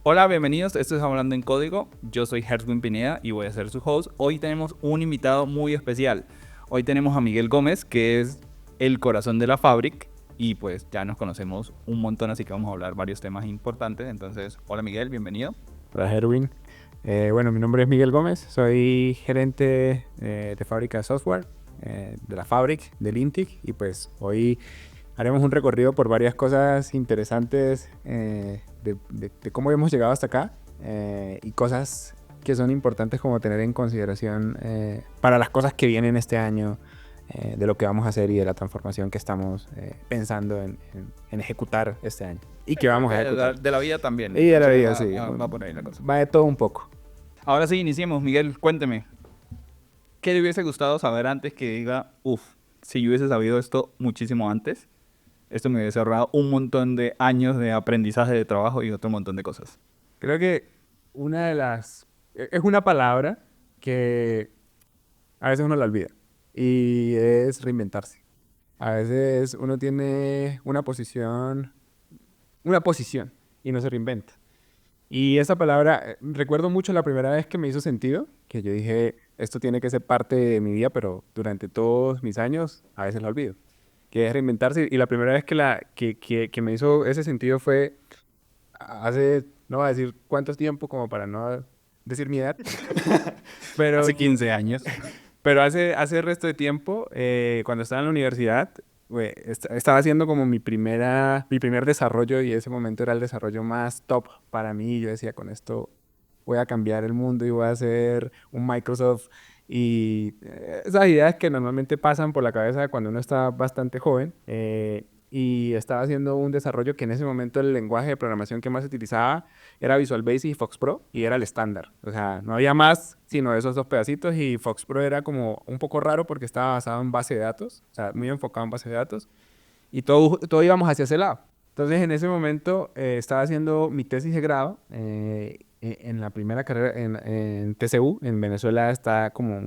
Hola, bienvenidos. Esto es Hablando en Código. Yo soy Herwin Pineda y voy a ser su host. Hoy tenemos un invitado muy especial. Hoy tenemos a Miguel Gómez, que es el corazón de la Fabric. Y pues ya nos conocemos un montón, así que vamos a hablar varios temas importantes. Entonces, hola Miguel, bienvenido. Hola, Herwin. Mi nombre es Miguel Gómez, soy gerente de fábrica de software de la Fabric, del Intic, y pues hoy haremos un recorrido por varias cosas interesantes de cómo hemos llegado hasta acá y cosas que son importantes como tener en consideración para las cosas que vienen este año, de lo que vamos a hacer y de la transformación que estamos pensando en ejecutar este año y que vamos a ejecutar. De la vida también. Y de la Entonces, vida, sí. va por ahí la cosa. Va de todo un poco. Ahora sí, iniciemos. Miguel, cuénteme. ¿Qué le hubiese gustado saber antes que diga, si yo hubiese sabido esto muchísimo antes, esto me hubiese ahorrado un montón de años de aprendizaje de trabajo y otro montón de cosas? Creo que es una palabra que a veces uno la olvida y es reinventarse. A veces uno tiene una posición y no se reinventa. Y esa palabra, recuerdo mucho la primera vez que me hizo sentido, que yo dije, esto tiene que ser parte de mi vida, pero durante todos mis años a veces la olvido, que es reinventarse. Y la primera vez que me hizo ese sentido fue hace, no voy a decir cuánto tiempo como para no decir mi edad, pero, Hace 15 años. pero hace el resto de tiempo, cuando estaba en la universidad, estaba haciendo como mi primer desarrollo y ese momento era el desarrollo más top para mí. Yo decía, con esto voy a cambiar el mundo y voy a hacer un Microsoft. Y esas ideas que normalmente pasan por la cabeza cuando uno está bastante joven. Y estaba haciendo un desarrollo que en ese momento el lenguaje de programación que más se utilizaba era Visual Basic y Fox Pro y era el estándar. O sea, no había más sino esos dos pedacitos y Fox Pro era como un poco raro porque estaba basado en base de datos, o sea, muy enfocado en base de datos y todo íbamos hacia ese lado. Entonces, en ese momento estaba haciendo mi tesis de grado en la primera carrera en TCU. En Venezuela está como,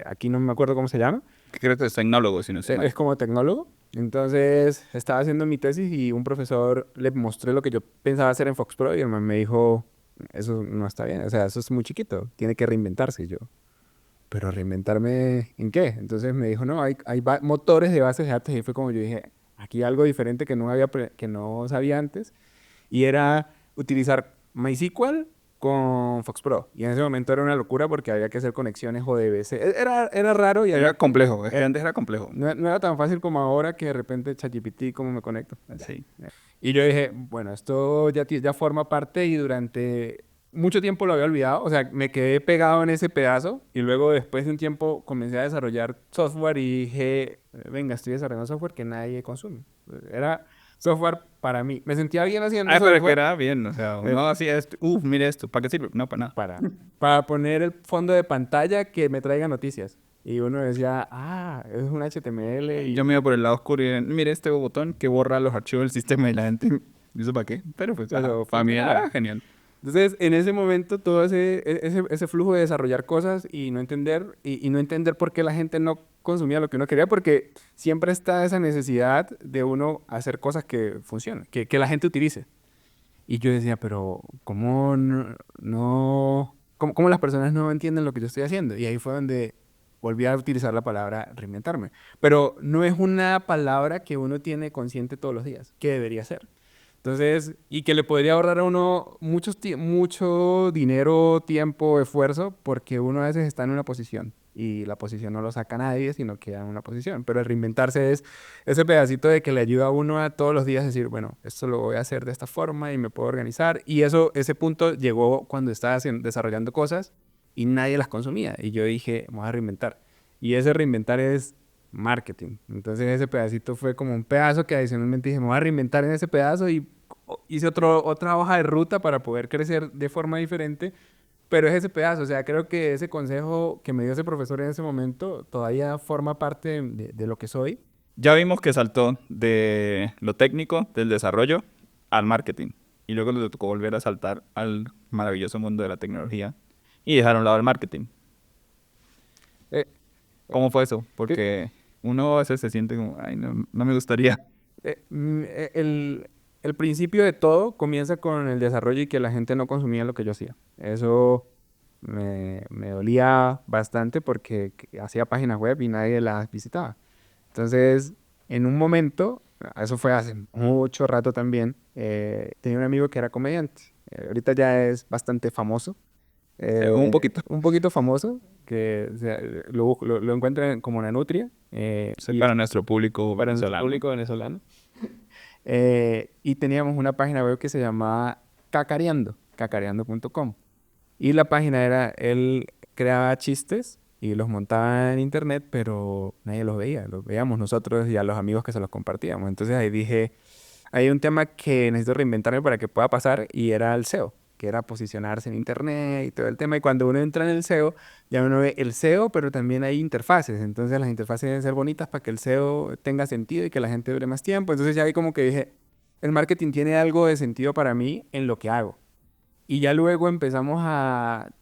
aquí no me acuerdo cómo se llama, Creo que es tecnólogo, si no estoy mal. es como tecnólogo. Entonces, estaba haciendo mi tesis y un profesor le mostré lo que yo pensaba hacer en Fox Pro y el man me dijo, eso no está bien, o sea, eso es muy chiquito, tiene que reinventarse. Y yo, ¿pero reinventarme en qué? Entonces me dijo, no, hay motores de bases de datos y fue como yo dije, aquí hay algo diferente que no sabía antes y era utilizar MySQL con Fox Pro. Y en ese momento era una locura porque había que hacer conexiones ODBC. Era raro y Era había, complejo, es que antes era complejo. no era tan fácil como ahora que de repente ChatGPT, ¿cómo me conecto? Ya. Sí. Y yo dije, bueno, esto ya forma parte y durante mucho tiempo lo había olvidado. O sea, me quedé pegado en ese pedazo y luego después de un tiempo comencé a desarrollar software y dije, venga, estoy desarrollando software que nadie consume. Era software para mí. Me sentía bien haciendo Pero es que software era bien, o sea, eh, uno hacía esto, mire esto, ¿para qué sirve? No, para nada. para, para poner el fondo de pantalla que me traiga noticias. Y uno decía, es un HTML Yo y me iba por el lado oscuro y mire este botón que borra los archivos del sistema y la gente, ¿y eso para qué? Pero pues, eso para mí era funcionaba. genial. Entonces, en ese momento, todo ese flujo de desarrollar cosas y no entender, y no entender por qué la gente no consumía lo que uno quería, porque siempre está esa necesidad de uno hacer cosas que funcionen, que la gente utilice. Y yo decía, pero ¿cómo cómo las personas no entienden lo que yo estoy haciendo? Y ahí fue donde volví a utilizar la palabra reinventarme. Pero no es una palabra que uno tiene consciente todos los días, que debería ser. Entonces, y que le podría ahorrar a uno mucho dinero, tiempo, esfuerzo, porque uno a veces está en una posición y la posición no lo saca nadie, sino queda en una posición. Pero el reinventarse es ese pedacito de que le ayuda a uno a todos los días decir, bueno, esto lo voy a hacer de esta forma y me puedo organizar. Y ese punto llegó cuando estaba desarrollando cosas y nadie las consumía. Y yo dije, vamos a reinventar. Y ese reinventar es marketing. Entonces ese pedacito fue como un pedazo que adicionalmente dije, me voy a reinventar en ese pedazo y hice otra hoja de ruta para poder crecer de forma diferente, pero es ese pedazo, o sea, creo que ese consejo que me dio ese profesor en ese momento todavía forma parte de lo que soy. Ya vimos que saltó de lo técnico, del desarrollo, al marketing. Y luego le tocó volver a saltar al maravilloso mundo de la tecnología y dejar a un lado el marketing. Eh, ¿Cómo fue eso? que- Porque uno a veces se siente como, ay, no, no me gustaría. eh, mm, eh, el, el principio de todo comienza con el desarrollo y que la gente no consumía lo que yo hacía. Eso me dolía bastante porque hacía páginas web y nadie las visitaba. Entonces, en un momento, eso fue hace mucho rato también, tenía un amigo que era comediante. Ahorita ya es bastante famoso. Un poquito. Un poquito famoso, que o sea, lo encuentran como una nutria. Y Para nuestro público para nuestro venezolano. público venezolano. Y teníamos una página web que se llamaba cacareando.com. Y la página era, él creaba chistes y los montaba en internet, pero nadie los veía, los veíamos nosotros y a los amigos que se los compartíamos. Entonces ahí dije, hay un tema que necesito reinventarme para que pueda pasar y era el SEO, que era posicionarse en internet y todo el tema. Y cuando uno entra en el SEO, ya uno ve el SEO, pero también hay interfaces. Entonces las interfaces deben ser bonitas para que el SEO tenga sentido y que la gente dure más tiempo. Entonces ya ahí como que dije, el marketing tiene algo de sentido para mí en lo que hago. Y ya luego empezamos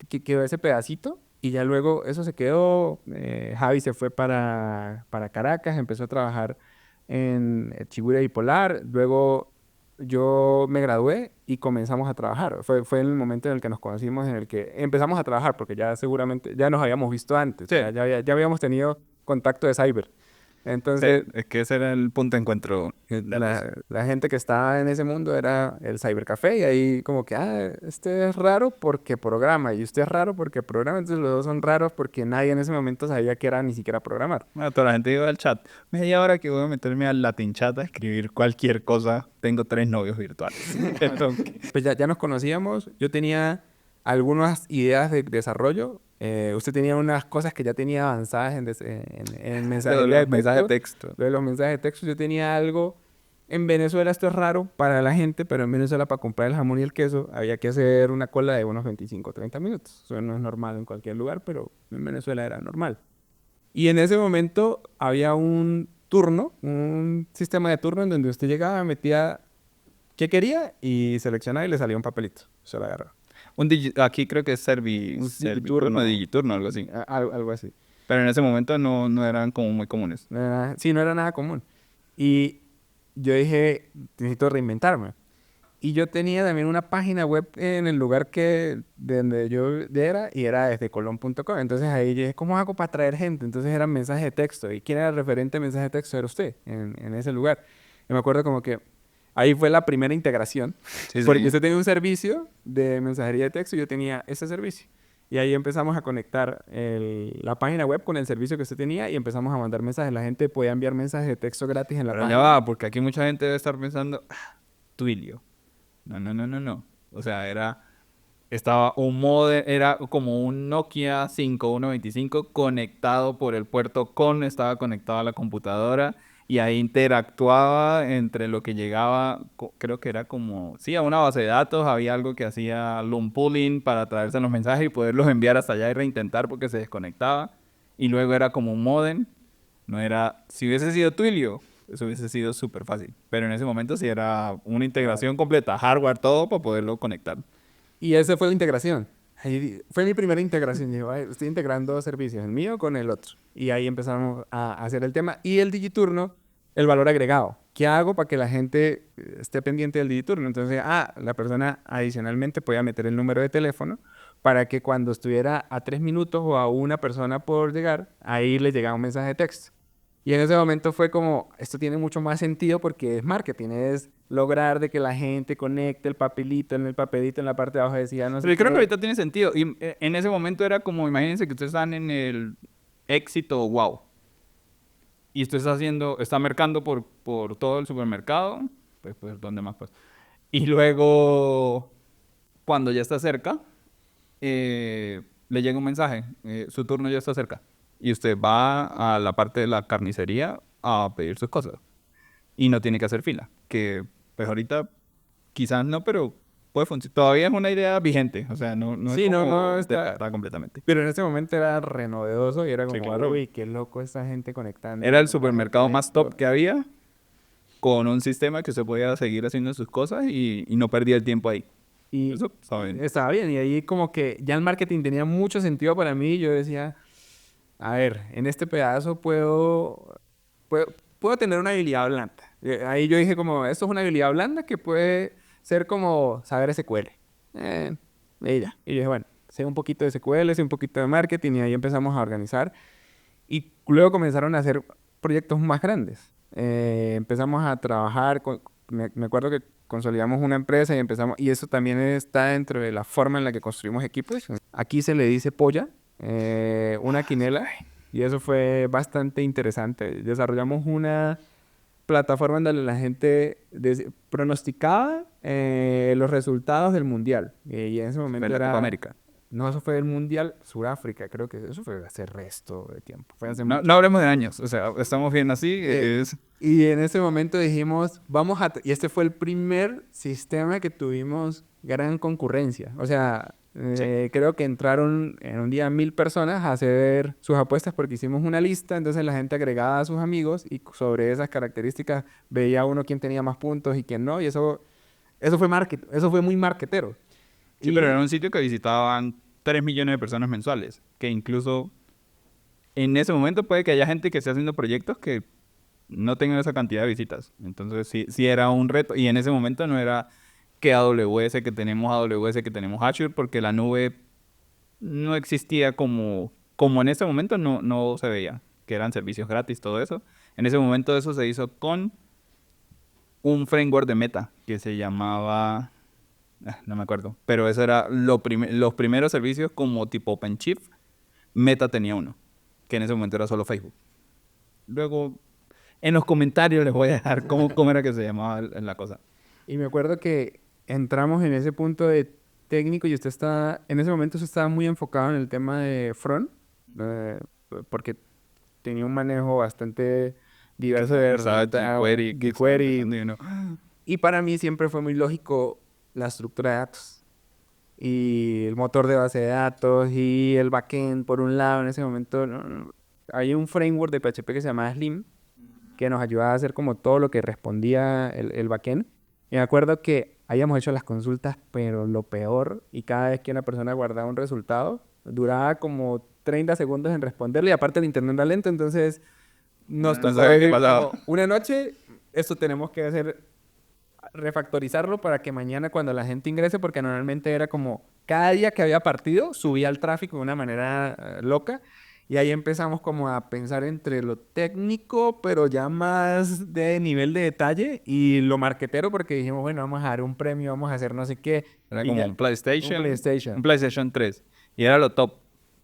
que quedó ese pedacito y ya luego eso se quedó. Javi se fue para Caracas, empezó a trabajar en Chigüira Bipolar. Luego yo me gradué y comenzamos a trabajar. Fue en el momento en el que nos conocimos, en el que empezamos a trabajar, porque ya seguramente ya nos habíamos visto antes. Sí. Ya habíamos tenido contacto de cyber. Entonces, Es que ese era el punto de encuentro. la gente que estaba en ese mundo era el cybercafé y ahí como que, este es raro porque programa y usted es raro porque programa, entonces los dos son raros porque nadie en ese momento sabía que era ni siquiera programar. Toda la gente iba al chat. Media hora que voy a meterme al Latin Chat a escribir cualquier cosa. Tengo 3 novios virtuales. Entonces, Pues ya nos conocíamos, yo tenía algunas ideas de desarrollo, usted tenía unas cosas que ya tenía avanzadas en mensajería de mensaje de texto. texto. Lo de los mensajes de texto, yo tenía algo. En Venezuela esto es raro para la gente, pero en Venezuela para comprar el jamón y el queso había que hacer una cola de unos 25 o 30 minutos. Eso no es normal en cualquier lugar, pero en Venezuela era normal. Y en ese momento había un turno, un sistema de turno en donde usted llegaba, metía qué quería y seleccionaba y le salía un papelito. Se lo agarraba. Aquí creo que es Un Serviturno, Digiturno, algo así. Algo así. Pero en ese momento no eran como muy comunes. Sí, no era nada común. Y yo dije, necesito reinventarme. Y yo tenía también una página web en el lugar de donde yo era, y era desde colón.com. Entonces ahí dije, ¿cómo hago para atraer gente? Entonces eran mensajes de texto. ¿Y quién era el referente de mensajes de texto? Era usted, en ese lugar. Y me acuerdo como que ahí fue la primera integración. Sí, Porque sí. usted tenía un servicio de mensajería de texto y yo tenía ese servicio. Y ahí empezamos a conectar la página web con el servicio que usted tenía y empezamos a mandar mensajes. La gente podía enviar mensajes de texto gratis en la Pero ya página. va, porque aquí mucha gente debe estar pensando, Twilio. No. O sea, estaba un modem, era como un Nokia 5125 conectado por el puerto estaba conectado a la computadora y ahí interactuaba entre lo que llegaba, creo que era como, sí, a una base de datos, había algo que hacía loom pooling para traerse los mensajes y poderlos enviar hasta allá y reintentar porque se desconectaba. Y luego era como un modem, no era, si hubiese sido Twilio, eso hubiese sido súper fácil. Pero en ese momento sí era una integración completa, hardware, todo para poderlo conectar. Y esa fue la integración. Ahí fue mi primera integración. Digo, "Ay, estoy integrando dos servicios, el mío con el otro". Y ahí empezamos a hacer el tema. Y el Digiturno, el valor agregado. ¿Qué hago para que la gente esté pendiente del Digiturno? Entonces, la persona adicionalmente podía meter el número de teléfono para que cuando estuviera a 3 minutos o a una persona por llegar, ahí le llegaba un mensaje de texto. Y en ese momento fue como, esto tiene mucho más sentido porque es marketing, es lograr de que la gente conecte el papelito, en la parte de abajo decía, no sé Pero yo creo que qué. ahorita tiene sentido. Y en ese momento era como, imagínense que ustedes están en el éxito wow. Y usted está mercando por todo el supermercado. Pues, ¿dónde más? Pues. Y luego, cuando ya está cerca, le llega un mensaje. Su turno ya está cerca. Y usted va a la parte de la carnicería a pedir sus cosas. Y no tiene que hacer fila. Que pues ahorita quizás no, pero puede funcionar. Todavía es una idea vigente. O sea, no es Sí, no, como no está. descartada completamente. Pero en ese momento era re novedoso y era Sí, como, claro. uy, qué loco esta gente conectando. Era el supermercado más top que había, con un sistema que usted podía seguir haciendo sus cosas y no perdía el tiempo ahí. Y Eso estaba bien. estaba bien. Y ahí como que ya el marketing tenía mucho sentido para mí. Yo decía, a ver, en este pedazo puedo tener una habilidad blanda. Ahí yo dije como, esto es una habilidad blanda que puede ser como saber SQL. Y ya. Y yo dije, bueno, sé un poquito de SQL, sé un poquito de marketing y ahí empezamos a organizar. Y luego comenzaron a hacer proyectos más grandes. Empezamos a trabajar, me acuerdo que consolidamos una empresa y empezamos, y eso también está dentro de la forma en la que construimos equipos. Aquí se le dice polla, una quinela, y eso fue bastante interesante. Desarrollamos una plataforma en donde la gente pronosticaba los resultados del mundial. Y en ese Fue momento la Copa era... América. No, eso fue el Mundial Sudáfrica, creo que eso fue hace resto de tiempo. Fue hace No, mucho. no hablemos de años, o sea, estamos bien así. Eh, y en ese momento dijimos, y este fue el primer sistema que tuvimos gran concurrencia. O sea, Sí. creo que entraron en un día 1000 personas a hacer sus apuestas porque hicimos una lista, entonces la gente agregaba a sus amigos y sobre esas características veía uno quién tenía más puntos y quién no, y eso fue eso fue muy marketero. Sí, pero Y era un sitio que visitaban 3 millones de personas mensuales, que incluso en ese momento puede que haya gente que esté haciendo proyectos que no tengan esa cantidad de visitas. Entonces sí, sí era un reto. Y en ese momento no era que AWS, que tenemos Azure, porque la nube no existía como en ese momento no se veía, que eran servicios gratis, todo eso. En ese momento eso se hizo con un framework de Meta que se llamaba, no me acuerdo, pero eso era los primeros servicios como tipo OpenShift. Meta tenía uno, que en ese momento era solo Facebook. Luego, en los comentarios les voy a dejar cómo era que se llamaba la cosa. Y me acuerdo que entramos en ese punto de técnico y en ese momento usted estaba muy enfocado en el tema de front, eh, porque tenía un manejo bastante diverso de Usaba jQuery, que estaba jQuery. empezando y uno, Y para mí siempre fue muy lógico la estructura de datos y el motor de base de datos y el backend por un lado. En ese momento hay un framework de PHP que se llama Slim que nos ayudaba a hacer como todo lo que respondía el backend. Y me acuerdo que habíamos hecho las consultas, pero lo peor, y cada vez que una persona guardaba un resultado, duraba como 30 segundos en responderle, y aparte el internet era lento, entonces nos no tocó sabía qué decir pasaba. como, una noche, esto tenemos que hacer, refactorizarlo para que mañana cuando la gente ingrese, porque normalmente era como cada día que había partido, subía el tráfico de una manera loca. Y ahí empezamos como a pensar entre lo técnico, pero ya más de nivel de detalle, y lo marquetero, porque dijimos, bueno, vamos a dar un premio, vamos a hacer no sé qué. Era Y como ya, un un un PlayStation. PlayStation 3. Y era lo top.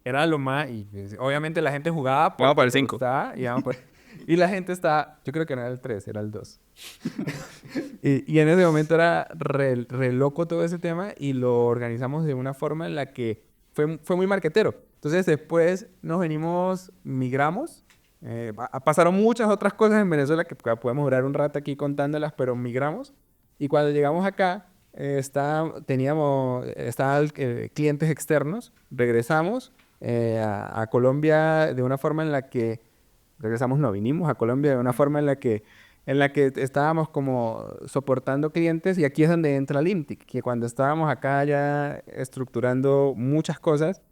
Era lo más, y pues, obviamente la gente jugaba Vamos porque para el le 5. gustaba, y la gente estaba, yo creo que no era el 3 era el 2. Y en ese momento era re loco todo ese tema y lo organizamos de una forma en la que fue muy marquetero. Entonces después migramos. Pasaron muchas otras cosas en Venezuela que podemos durar un rato aquí contándolas, pero migramos. Y cuando llegamos acá, estaban clientes externos. Regresamos a Colombia de una forma en la que no, vinimos a Colombia de una forma en la que estábamos como soportando clientes, y aquí es donde entra Limtic, que cuando estábamos acá ya estructurando muchas cosas,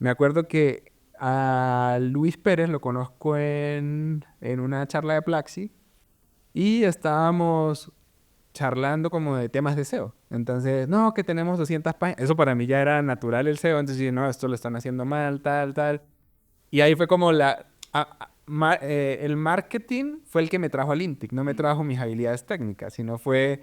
me acuerdo que a Luis Pérez lo conozco en una charla de Plaxi y estábamos charlando como de temas de SEO. Entonces, no, que tenemos 200 páginas. Eso para mí ya era natural el SEO. Entonces, dije, no, esto lo están haciendo mal, tal, tal. Y ahí fue como el marketing fue el que me trajo al Intic, no me trajo mis habilidades técnicas, sino fue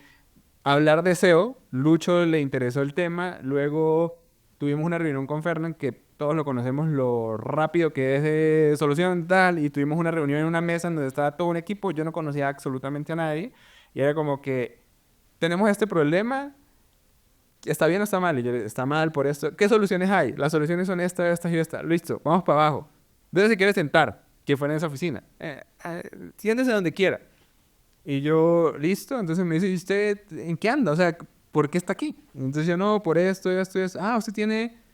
hablar de SEO. Lucho le interesó el tema. Luego tuvimos una reunión con Fernán, que todos lo conocemos, lo rápido que es de solución, tal. Y tuvimos una reunión en una mesa en donde estaba todo un equipo. Yo no conocía absolutamente a nadie. Y era como que tenemos este problema. ¿Está bien o está mal? Y yo, está mal por esto. ¿Qué soluciones hay? Las soluciones son estas y esta. Listo, vamos para abajo. Entonces, si quiere sentar, que fuera en esa oficina, siéntese donde quiera. Y yo, listo. Entonces me dice, ¿y usted en qué anda? O sea, ¿por qué está aquí? Entonces yo, no, por esto, esto, esto. Ah, usted tiene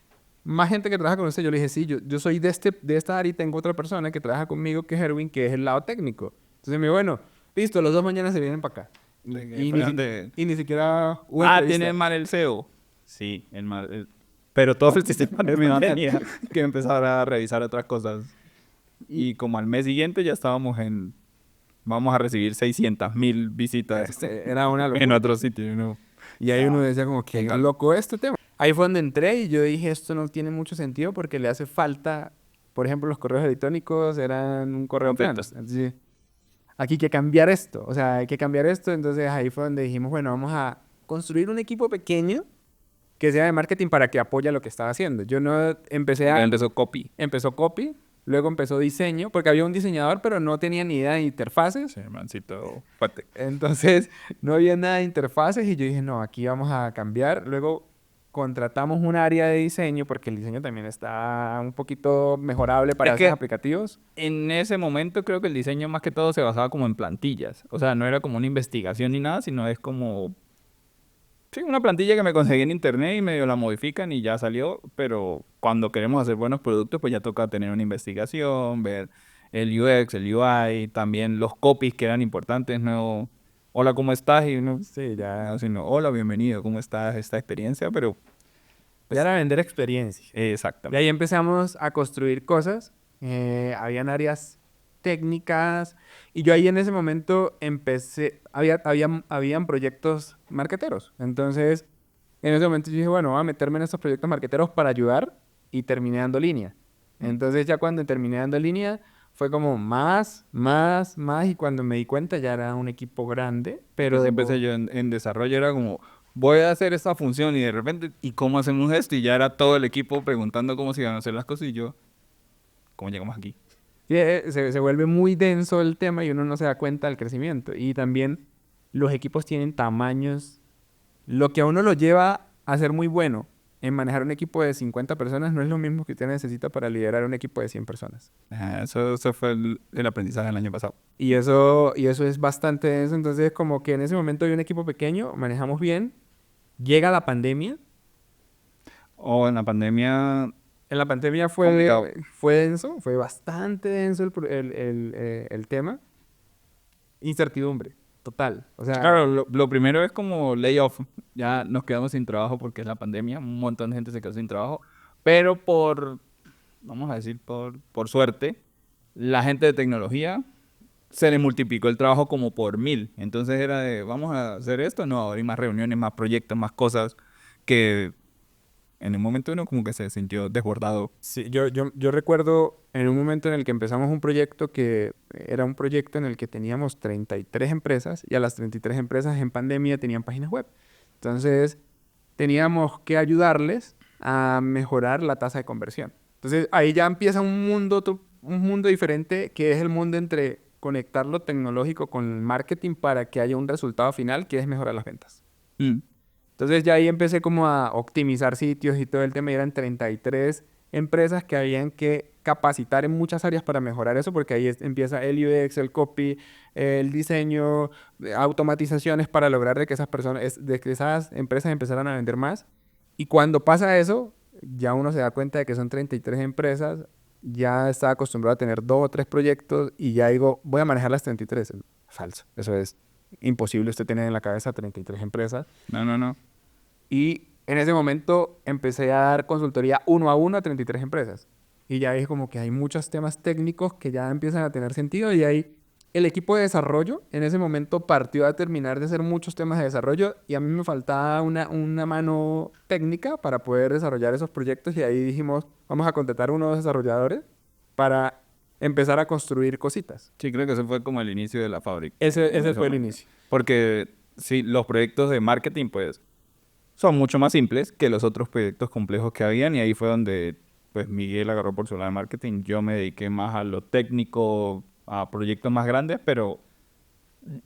más gente que trabaja con usted. Yo le dije, sí, yo soy de esta área y tengo otra persona que trabaja conmigo, que es Erwin, que es el lado técnico. Entonces me dijo, bueno, listo, los dos mañana se vienen para acá. Y ni siquiera hubo entrevista. ¿Tiene mal el SEO? Sí, pero todo el sistema de mi tenía que empezar a revisar otras cosas. Y como al mes siguiente ya estábamos en vamos a recibir 600.000 visitas Era una locura. en otro sitio, ¿no? Y ahí uno decía como que Total. loco este tema. Ahí fue donde entré y yo dije, esto no tiene mucho sentido porque le hace falta, por ejemplo, los correos electrónicos eran un correo plano. Completos. Entonces, aquí hay que cambiar esto, o sea, hay que cambiar esto. Entonces ahí fue donde dijimos, bueno, vamos a construir un equipo pequeño que sea de marketing para que apoye lo que estaba haciendo. Yo no empecé a... Empezó copy. Empezó copy, luego empezó diseño, porque había un diseñador, pero no tenía ni idea de interfaces. Sí, mancito fuerte. Entonces, no había nada de interfaces y yo dije, no, aquí vamos a cambiar. Luego contratamos un área de diseño porque el diseño también está un poquito mejorable para Es esos que aplicativos. en ese momento creo que el diseño más que todo se basaba como en plantillas. O sea, no era como una investigación ni nada, sino es como... Sí, una plantilla que me conseguí en internet y medio la modifican y ya salió, pero cuando queremos hacer buenos productos, pues ya toca tener una investigación, ver el UX, el UI, también los copies que eran importantes, no, hola, ¿cómo estás? Y uno, Sí, ya, sino, hola, bienvenido, ¿cómo estás? Esta experiencia, pero ya era vender experiencia. Y exactamente. ahí empezamos a construir cosas. Habían áreas técnicas y yo ahí en ese momento empecé, habían proyectos marqueteros. Entonces, en ese momento yo dije, bueno, voy a meterme en estos proyectos marqueteros para ayudar y terminé dando línea. Entonces ya cuando terminé dando línea fue como más y cuando me di cuenta ya era un equipo grande, pero Entonces empecé yo en desarrollo, era como, voy a hacer esta función y de repente, ¿y cómo hacemos esto? Y ya era todo el equipo preguntando cómo se iban a hacer las cosas y yo, ¿cómo llegamos aquí? sí, se vuelve muy denso el tema y uno no se da cuenta del crecimiento. Y también los equipos tienen tamaños. Lo que a uno lo lleva a ser muy bueno en manejar un equipo de 50 personas no es lo mismo que usted necesita para liderar un equipo de 100 personas. Ajá, eso fue el aprendizaje del año pasado. Y eso es bastante denso. Entonces, como que en ese momento hay un equipo pequeño, manejamos bien. Llega la pandemia. O en la pandemia, En la pandemia complicado. fue denso, fue bastante denso el tema. Incertidumbre, total. O sea, Claro, lo primero es como layoff. Ya nos quedamos sin trabajo porque es la pandemia. Un montón de gente se quedó sin trabajo. Pero vamos a decir, por suerte, la gente de tecnología se le multiplicó el trabajo como por 1.000. Entonces era de, vamos a hacer esto, no, ahora hay más reuniones, más proyectos, más cosas que en un momento uno como que se sintió desbordado. sí, yo recuerdo en un momento en el que empezamos un proyecto que era un proyecto en el que teníamos 33 empresas y a las 33 empresas en pandemia tenían páginas web. Entonces, teníamos que ayudarles a mejorar la tasa de conversión. Entonces, ahí ya empieza un mundo diferente que es el mundo entre conectar lo tecnológico con el marketing para que haya un resultado final que es mejorar las ventas. Mm. Entonces ya ahí empecé como a optimizar sitios y todo el tema. Y eran 33 empresas que habían que capacitar en muchas áreas para mejorar eso, porque ahí empieza el UX, el copy, el diseño, automatizaciones para lograr de que esas personas, de que esas empresas empezaran a vender más. Y cuando pasa eso, ya uno se da cuenta de que son 33 empresas, ya está acostumbrado a tener 2 o 3 proyectos y ya digo, voy a manejar las 33. Falso, eso es imposible usted tener en la cabeza 33 empresas. No, no, no. Y en ese momento empecé a dar consultoría uno a uno a 33 empresas. Y ya es como que hay muchos temas técnicos que ya empiezan a tener sentido y ahí el equipo de desarrollo en ese momento partió a terminar de hacer muchos temas de desarrollo y a mí me faltaba una mano técnica para poder desarrollar esos proyectos y ahí dijimos, vamos a contratar unos desarrolladores para empezar a construir cositas. Sí, creo que ese fue como el inicio de la fábrica. Ese fue el Eso. inicio. Porque sí, los proyectos de marketing, pues, son mucho más simples que los otros proyectos complejos que habían y ahí fue donde, pues, Miguel agarró por su lado de marketing. Yo me dediqué más a lo técnico, a proyectos más grandes, pero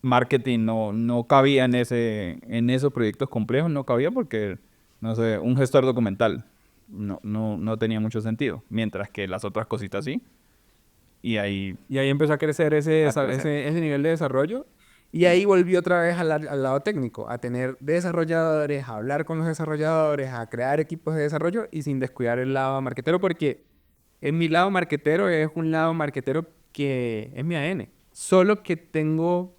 marketing no cabía en esos proyectos complejos, no cabía porque, no sé, un gestor documental no tenía mucho sentido, mientras que las otras cositas sí. Y ahí, Y ahí empezó a crecer a crecer. ese nivel de desarrollo. Y ahí volví otra vez al lado técnico, a tener desarrolladores, a hablar con los desarrolladores, a crear equipos de desarrollo y sin descuidar el lado marquetero, porque en mi lado marquetero es un lado marquetero que es mi ADN. Solo que tengo,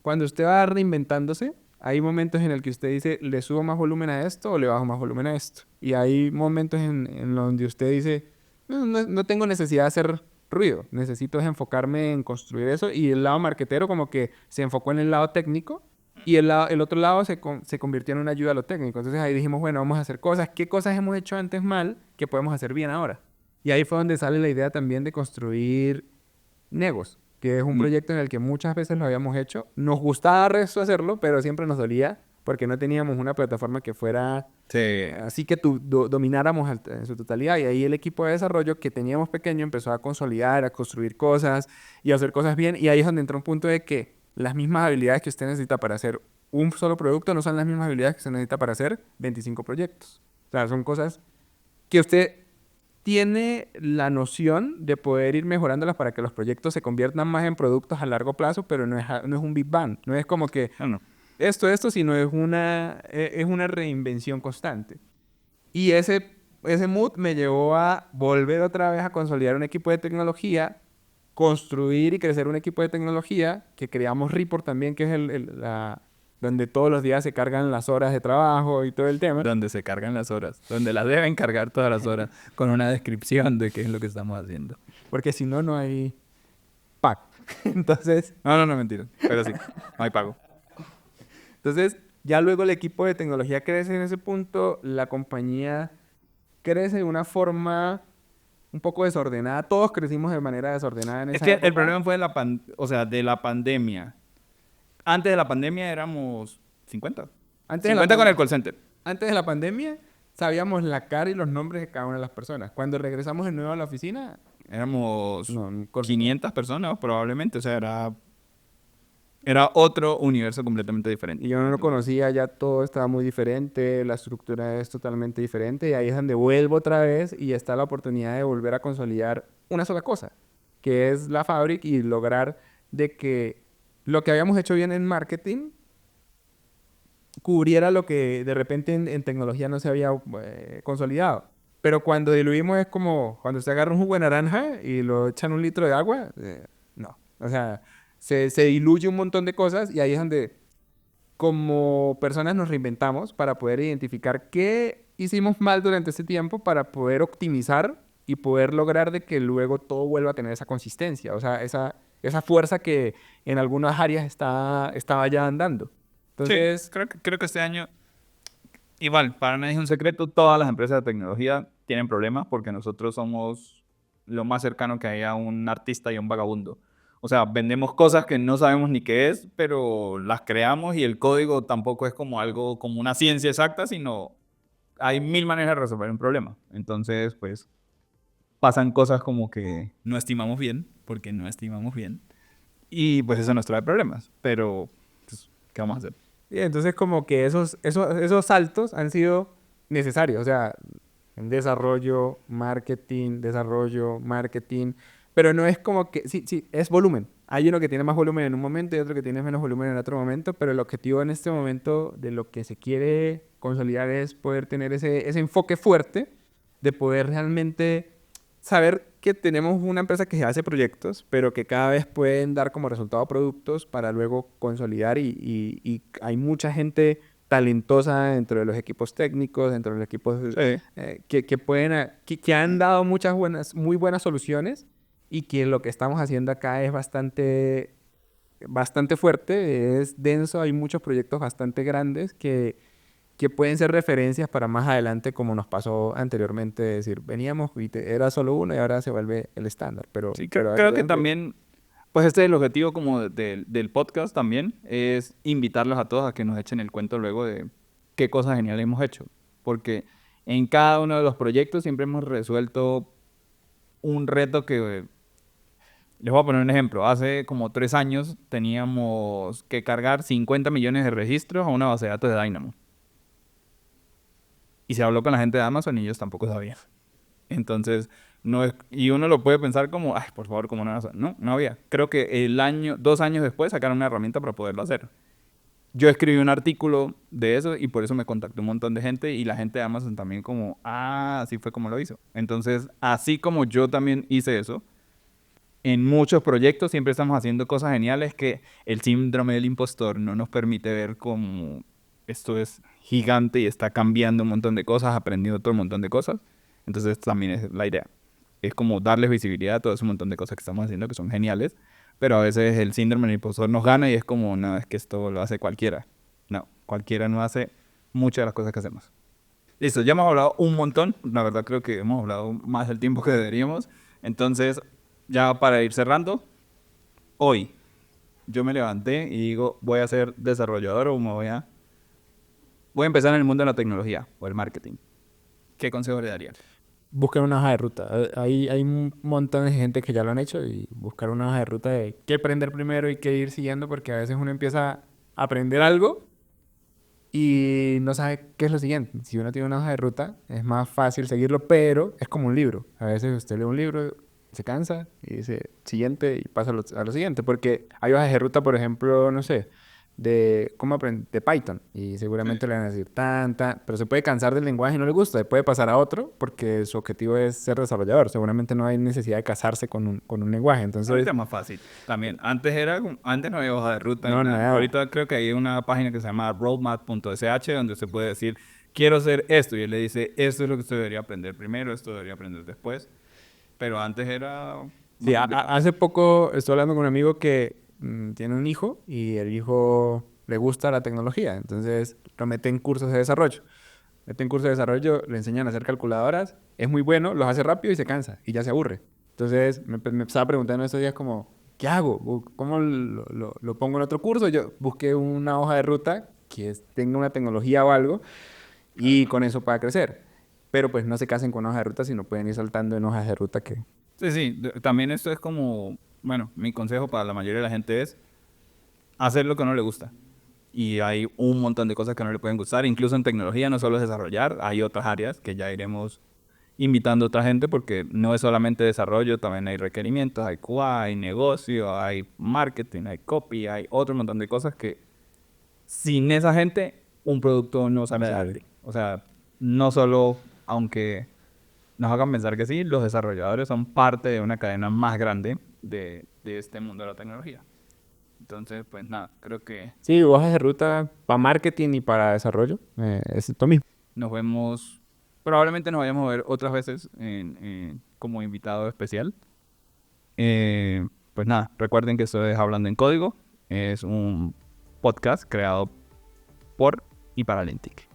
cuando usted va reinventándose, hay momentos en el que usted dice, le subo más volumen a esto o le bajo más volumen a esto. Y hay momentos en donde usted dice, no tengo necesidad de hacer ruido. Necesito es enfocarme en construir eso. Y el lado marketero como que se enfocó en el lado técnico y el otro lado se convirtió en una ayuda a lo técnico. Entonces ahí dijimos, bueno, vamos a hacer cosas. ¿Qué cosas hemos hecho antes mal que podemos hacer bien ahora? Y ahí fue donde sale la idea también de construir Negos, que es un proyecto en el que muchas veces lo habíamos hecho. Nos gustaba resto hacerlo, pero siempre nos dolía porque no teníamos una plataforma que fuera Sí. así que domináramos en su totalidad. Y ahí el equipo de desarrollo que teníamos pequeño empezó a consolidar, a construir cosas y a hacer cosas bien. Y ahí es donde entró un punto de que las mismas habilidades que usted necesita para hacer un solo producto no son las mismas habilidades que se necesita para hacer 25 proyectos. O sea, son cosas que usted tiene la noción de poder ir mejorándolas para que los proyectos se conviertan más en productos a largo plazo, pero no es un Big Bang. No es como que No, no. esto, sino es una reinvención constante. Y ese mood me llevó a volver otra vez a consolidar un equipo de tecnología, construir y crecer un equipo de tecnología, que creamos Report también, que es donde todos los días se cargan las horas de trabajo y todo el tema. Donde se cargan las horas, donde las deben cargar todas las horas, con una descripción de qué es lo que estamos haciendo. Porque si no, no hay pago. Entonces, No, mentira. Pero sí, no hay pago. Entonces, ya luego el equipo de tecnología crece en ese punto, la compañía crece de una forma un poco desordenada. Todos crecimos de manera desordenada en Es esa que época. el problema fue de la pandemia. Antes de la pandemia éramos 50. Antes de la 50 con pan- el call center. Antes de la pandemia, sabíamos la cara y los nombres de cada una de las personas. Cuando regresamos de nuevo a la oficina, Éramos no, 500 personas probablemente. O sea, era otro universo completamente diferente. y yo no lo conocía, ya todo estaba muy diferente, la estructura es totalmente diferente, y ahí es donde vuelvo otra vez y está la oportunidad de volver a consolidar una sola cosa, que es la Fabric y lograr de que lo que habíamos hecho bien en marketing cubriera lo que de repente en tecnología no se había consolidado. Pero cuando diluimos es como cuando se agarra un jugo de naranja y lo echan un litro de agua, no. O sea, se diluye un montón de cosas y ahí es donde como personas nos reinventamos para poder identificar qué hicimos mal durante ese tiempo para poder optimizar y poder lograr de que luego todo vuelva a tener esa consistencia, o sea, esa fuerza que en algunas áreas estaba ya andando. Sí, Entonces, creo que este año, igual, para nadie es un secreto, todas las empresas de tecnología tienen problemas porque nosotros somos lo más cercano que hay a un artista y a un vagabundo. O sea, vendemos cosas que no sabemos ni qué es, pero las creamos y el código tampoco es como algo, como una ciencia exacta, sino hay mil maneras de resolver un problema. Entonces, pues, pasan cosas como que no estimamos bien, porque no estimamos bien, y pues eso nos trae problemas. Pero, pues, ¿qué vamos a hacer? y entonces como que esos saltos han sido necesarios, o sea, en desarrollo, marketing, pero no es como que, sí, es volumen. Hay uno que tiene más volumen en un momento y otro que tiene menos volumen en otro momento, pero el objetivo en este momento de lo que se quiere consolidar es poder tener ese enfoque fuerte de poder realmente saber que tenemos una empresa que hace proyectos, pero que cada vez pueden dar como resultado productos para luego consolidar y hay mucha gente talentosa dentro de los equipos técnicos, dentro de los equipos Sí. que han dado muy buenas soluciones y que lo que estamos haciendo acá es bastante fuerte, es denso, hay muchos proyectos bastante grandes que pueden ser referencias para más adelante, como nos pasó anteriormente, de decir, veníamos y era solo uno y ahora se vuelve el estándar. Sí, Pero creo que también, pues este es el objetivo como del podcast también, es invitarlos a todos a que nos echen el cuento luego de qué cosas geniales hemos hecho. Porque en cada uno de los proyectos siempre hemos resuelto un reto que, les voy a poner un ejemplo, hace como 3 años teníamos que cargar 50 millones de registros a una base de datos de Dynamo. Y se habló con la gente de Amazon y ellos tampoco sabían. Entonces, no es, y uno lo puede pensar como, ay, por favor, ¿cómo no? No, no había. Creo que 2 años después sacaron una herramienta para poderlo hacer. Yo escribí un artículo de eso y por eso me contactó un montón de gente y la gente de Amazon también como, así fue como lo hizo. Entonces, así como yo también hice eso, en muchos proyectos siempre estamos haciendo cosas geniales que el síndrome del impostor no nos permite ver como esto es gigante y está cambiando un montón de cosas, aprendiendo todo un montón de cosas. Entonces también es la idea. es como darles visibilidad a todo ese montón de cosas que estamos haciendo que son geniales, pero a veces el síndrome del impostor nos gana y es como, no, es que esto lo hace cualquiera. No, cualquiera no hace muchas de las cosas que hacemos. Listo, ya hemos hablado un montón, la verdad creo que hemos hablado más del tiempo que deberíamos, entonces ya para ir cerrando, hoy yo me levanté y digo, voy a ser desarrollador o voy a empezar en el mundo de la tecnología o el marketing. ¿Qué consejo le daría? Buscar una hoja de ruta. Hay un montón de gente que ya lo han hecho y buscar una hoja de ruta de qué aprender primero y qué ir siguiendo porque a veces uno empieza a aprender algo y no sabe qué es lo siguiente. Si uno tiene una hoja de ruta es más fácil seguirlo, pero es como un libro. A veces usted lee un libro, se cansa y dice siguiente y pasa a lo siguiente porque hay hojas de ruta, por ejemplo, no sé, de cómo aprender de Python y seguramente le van a decir pero se puede cansar del lenguaje y no le gusta, y puede pasar a otro porque su objetivo es ser desarrollador. Seguramente no hay necesidad de casarse con un lenguaje. Ahorita Entonces, es más fácil. También, antes no había hoja de ruta ni no, nada. nada. Ahorita creo que hay una página que se llama roadmap.sh donde se puede decir, quiero hacer esto. Y él le dice, esto es lo que usted debería aprender primero, esto debería aprender después. Pero antes era Sí, más complicado. hace poco estoy hablando con un amigo que tiene un hijo y el hijo le gusta la tecnología, entonces lo mete en cursos de desarrollo. Mete en cursos de desarrollo, le enseñan a hacer calculadoras, es muy bueno, los hace rápido y se cansa y ya se aburre. Entonces me estaba preguntando estos días como, ¿qué hago? ¿Cómo lo pongo en otro curso? Yo busqué una hoja de ruta tenga una tecnología o algo y con eso pueda crecer. Pero pues no se casen con hojas de ruta, sino pueden ir saltando en hojas de ruta que... Sí, sí. También esto es como, bueno, mi consejo para la mayoría de la gente es hacer lo que no le gusta. Y hay un montón de cosas que no le pueden gustar. Incluso en tecnología no solo es desarrollar, hay otras áreas que ya iremos invitando a otra gente porque no es solamente desarrollo, también hay requerimientos, hay QA, hay negocio, hay marketing, hay copy, hay otro montón de cosas que sin esa gente un producto no sale adelante. O sea, no solo, aunque nos hagan pensar que sí, los desarrolladores son parte de una cadena más grande de este mundo de la tecnología. Entonces, pues nada, creo que Sí, hojas de ruta para marketing y para desarrollo. Es lo mismo. nos vemos, probablemente nos vayamos a ver otras veces como invitado especial. Pues nada, recuerden que esto es Hablando en Código, es un podcast creado por y para Lentic.